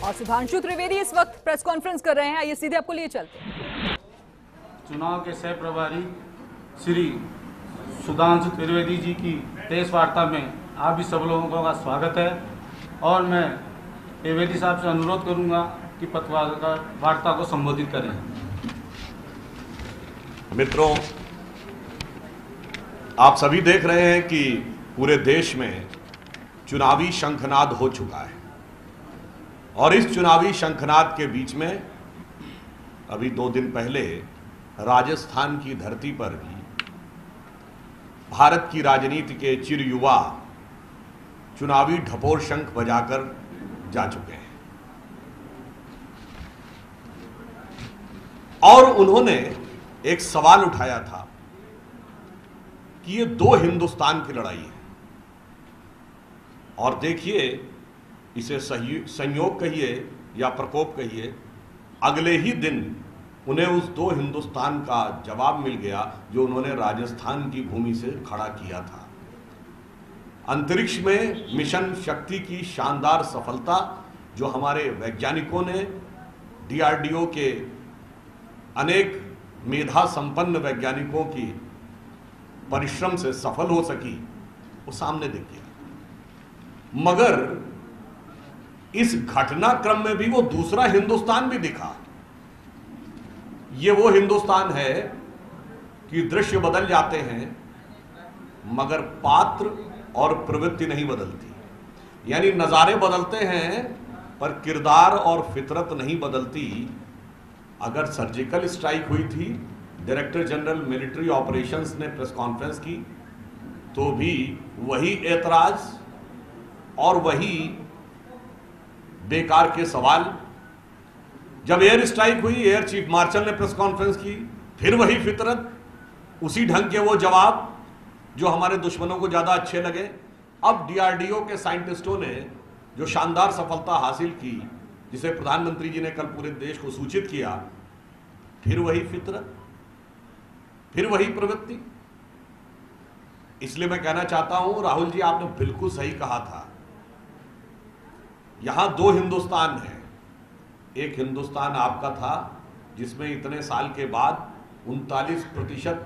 और सुधांशु त्रिवेदी इस वक्त प्रेस कॉन्फ्रेंस कर रहे हैं, आइए सीधे आपको लिए चलते हैं। चुनाव के सह प्रभारी श्री सुधांशु त्रिवेदी जी की प्रेस वार्ता में आप भी सब लोगों का स्वागत है और मैं त्रिवेदी साहब से अनुरोध करूंगा कि पत्रकार वार्ता को संबोधित करें। मित्रों, आप सभी देख रहे हैं कि पूरे देश में चुनावी शंखनाद हो चुका है और इस चुनावी शंखनाद के बीच में अभी 2 दिन पहले राजस्थान की धरती पर भी भारत की राजनीति के चिर युवा चुनावी ढपोर शंख बजाकर जा चुके हैं और उन्होंने एक सवाल उठाया था कि ये 2 हिंदुस्तान की लड़ाई है और देखिए, इसे संयोग कहिए या प्रकोप कहिए, अगले ही दिन उन्हें उस 2 हिंदुस्तान का जवाब मिल गया जो उन्होंने राजस्थान की भूमि से खड़ा किया था। अंतरिक्ष में मिशन शक्ति की शानदार सफलता जो हमारे वैज्ञानिकों ने DRDO के अनेक मेधा संपन्न वैज्ञानिकों की परिश्रम से सफल हो सकी, वो सामने देखिए। मगर इस घटनाक्रम में भी वो दूसरा हिंदुस्तान भी दिखा। ये वो हिंदुस्तान है कि दृश्य बदल जाते हैं मगर पात्र और प्रवृत्ति नहीं बदलती। यानी नज़ारे बदलते हैं पर किरदार और फितरत नहीं बदलती। अगर सर्जिकल स्ट्राइक हुई थी, डायरेक्टर जनरल मिलिट्री ऑपरेशंस ने प्रेस कॉन्फ्रेंस की, तो भी वही एतराज और वही बेकार के सवाल। जब एयर स्ट्राइक हुई, एयर चीफ मार्शल ने प्रेस कॉन्फ्रेंस की, फिर वही फितरत, उसी ढंग के वो जवाब जो हमारे दुश्मनों को ज्यादा अच्छे लगे। अब DRDO के साइंटिस्टों ने जो शानदार सफलता हासिल की, जिसे प्रधानमंत्री जी ने कल पूरे देश को सूचित किया, फिर वही फितरत, फिर वही प्रवृत्ति। इसलिए मैं कहना चाहता हूं, राहुल जी आपने बिल्कुल सही कहा था, यहां 2 हिंदुस्तान है। एक हिंदुस्तान आपका था जिसमें इतने साल के बाद 39%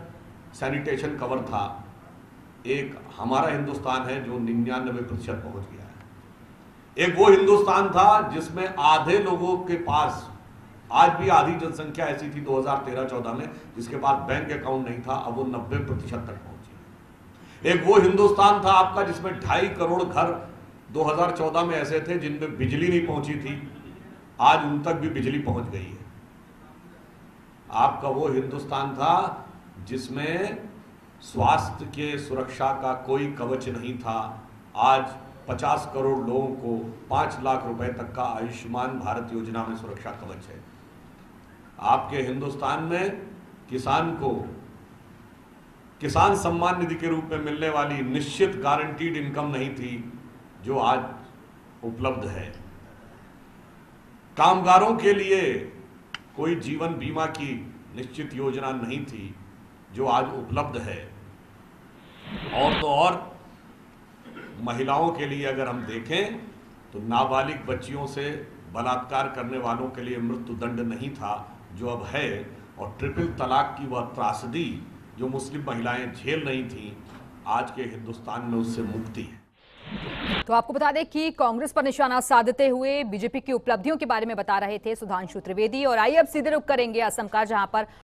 सैनिटेशन कवर था। एक हमारा हिंदुस्तान है जो 99% पहुंच गया है। एक वो हिंदुस्तान था जिसमें आधे लोगों के पास, आज भी आधी जनसंख्या ऐसी थी 2013-14 में जिसके पास बैंक अकाउंट नहीं था, अब वो 90% तक पहुंची। एक वो हिंदुस्तान था आपका जिसमें 2.5 करोड़ घर 2014 में ऐसे थे जिनमें बिजली नहीं पहुंची थी, आज उन तक भी बिजली पहुंच गई है। आपका वो हिंदुस्तान था जिसमें स्वास्थ्य के सुरक्षा का कोई कवच नहीं था, आज 50 करोड़ लोगों को 5 लाख रुपए तक का आयुष्मान भारत योजना में सुरक्षा कवच है। आपके हिंदुस्तान में किसान को किसान सम्मान निधि के रूप में मिलने वाली निश्चित गारंटीड इनकम नहीं थी जो आज उपलब्ध है। कामगारों के लिए कोई जीवन बीमा की निश्चित योजना नहीं थी जो आज उपलब्ध है। और तो और महिलाओं के लिए अगर हम देखें तो नाबालिग बच्चियों से बलात्कार करने वालों के लिए मृत्यु दंड नहीं था जो अब है, और ट्रिपल तलाक की वह त्रासदी जो मुस्लिम महिलाएं झेल रही थीं, आज के हिंदुस्तान में उससे मुक्ति है। तो आपको बता दें कि कांग्रेस पर निशाना साधते हुए बीजेपी की उपलब्धियों के बारे में बता रहे थे सुधांशु त्रिवेदी। और आइए अब सीधे रुख करेंगे असम का, जहां पर